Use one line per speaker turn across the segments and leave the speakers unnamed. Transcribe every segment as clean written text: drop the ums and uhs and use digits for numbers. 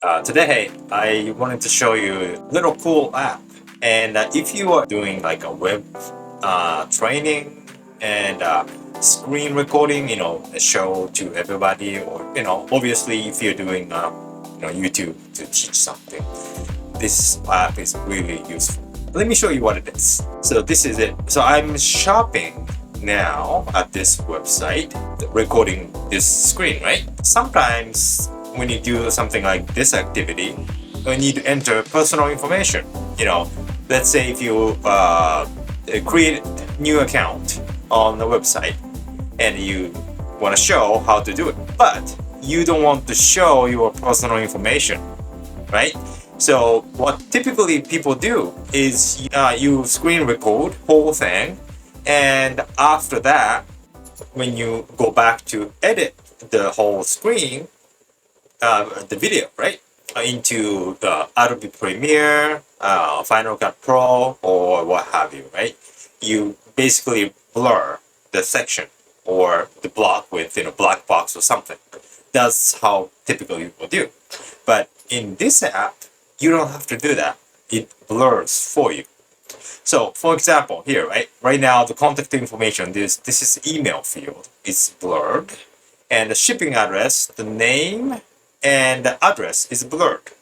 Today, I wanted to show you a little cool app. And if you are doing like a web training and screen recording, show to everybody, or obviously if you're doing YouTube to teach something, this app is really useful. Let me show you what it is. So this is it. So I'm shopping now at this website, recording this screen, right? Sometimes when you do something like this activity, you need to enter personal information. Let's say if you create a new account on the website and you want to show how to do it, but you don't want to show your personal information, right? So what typically people do is you screen record whole thing, and after that, when you go back to edit the whole screen, the video, right, into the Adobe Premiere, Final Cut Pro, or what have you, right? You basically blur the section or the block with black box or something. That's how typically people do. But in this app, you don't have to do that. It blurs for you. So, for example, here, right now, the contact information, this is email field, is blurred, and the shipping address, the name, and the address is blurred.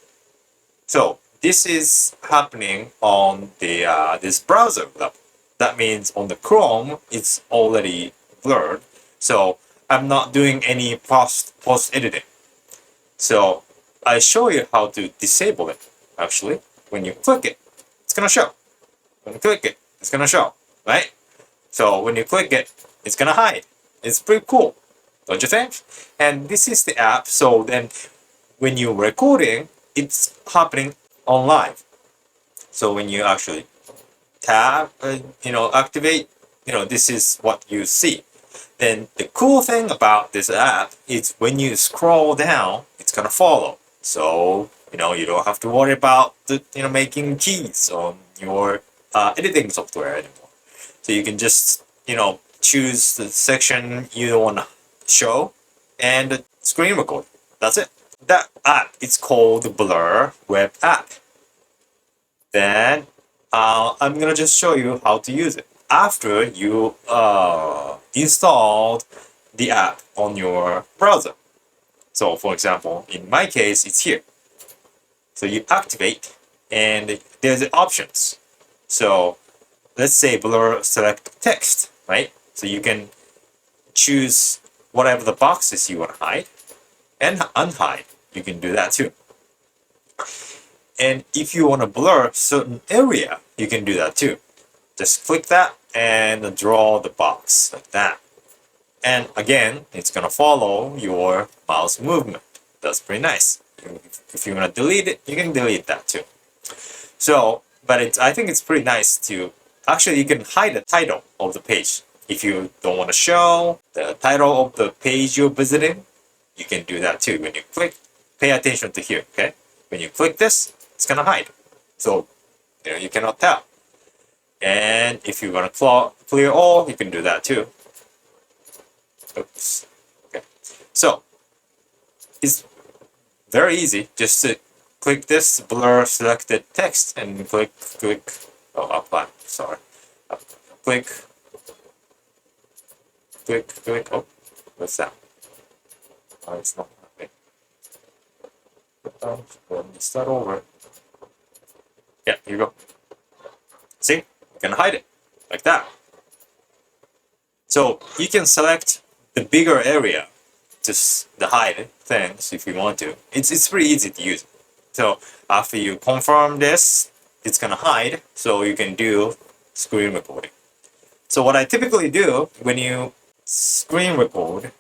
So this is happening on the this browser level. That means on the Chrome, it's already blurred. So I'm not doing any post editing. So I show you how to disable it. Actually, when you click it, it's gonna show. When you click it, it's gonna show, right? So when you click it, it's gonna hide. It's pretty cool, don't you think? And this is the app. So then, when you're recording, it's happening on live. So when you actually tab, activate, this is what you see. Then the cool thing about this app is when you scroll down, it's gonna follow. So you don't have to worry about making keys on your editing software anymore. So you can just choose the section you want to show and screen record. That's it. That app is called Blur Web App. Then I'm gonna just show you how to use it after you installed the app on your browser. So for example, in my case, it's here. So you activate and there's the options. So let's say blur select text, right? So you can choose whatever the boxes you want to hide and unhide. You can do that too. And if you want to blur certain area, you can do that too. Just click that and draw the box like that. And again, it's gonna follow your mouse movement. That's pretty nice. If you want to delete it, you can delete that too. So, but I think it's pretty nice to actually you can hide the title of the page. If you don't want to show the title of the page you're visiting, you can do that too. When you click, pay attention to here, okay? When you click this, it's gonna hide. So, you cannot tell. And if you want to clear all, you can do that too. Oops. Okay. So, it's very easy. Just to click this blur selected text and click, apply. Sorry. Click. Oh, what's that? Oh, it's not happening. Let me start over. Yeah, here you go. See? You can hide it like that. So you can select the bigger area, just the hide things if you want to. It's pretty easy to use. So after you confirm this, it's gonna hide, so you can do screen recording. So what I typically do when you screen record,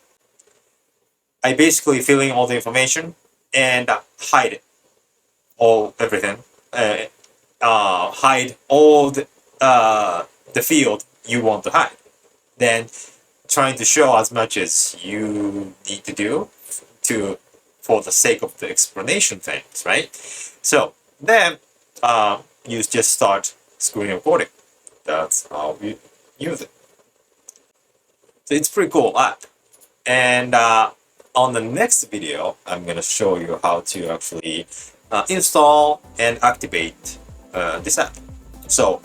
I basically fill in all the information and hide it, everything. Hide all the field you want to hide. Then trying to show as much as you need to do for the sake of the explanation things, right? So then you just start screen recording. That's how you use it. So it's pretty cool app. And on the next video, I'm gonna show you how to actually install and activate this app. So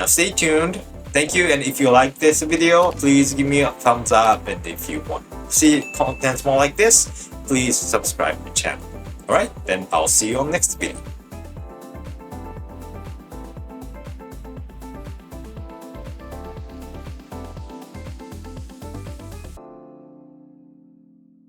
stay tuned. Thank you, and if you like this video, please give me a thumbs up, and if you want to see contents more like this, please subscribe to the channel. Alright, then I'll see you on next video.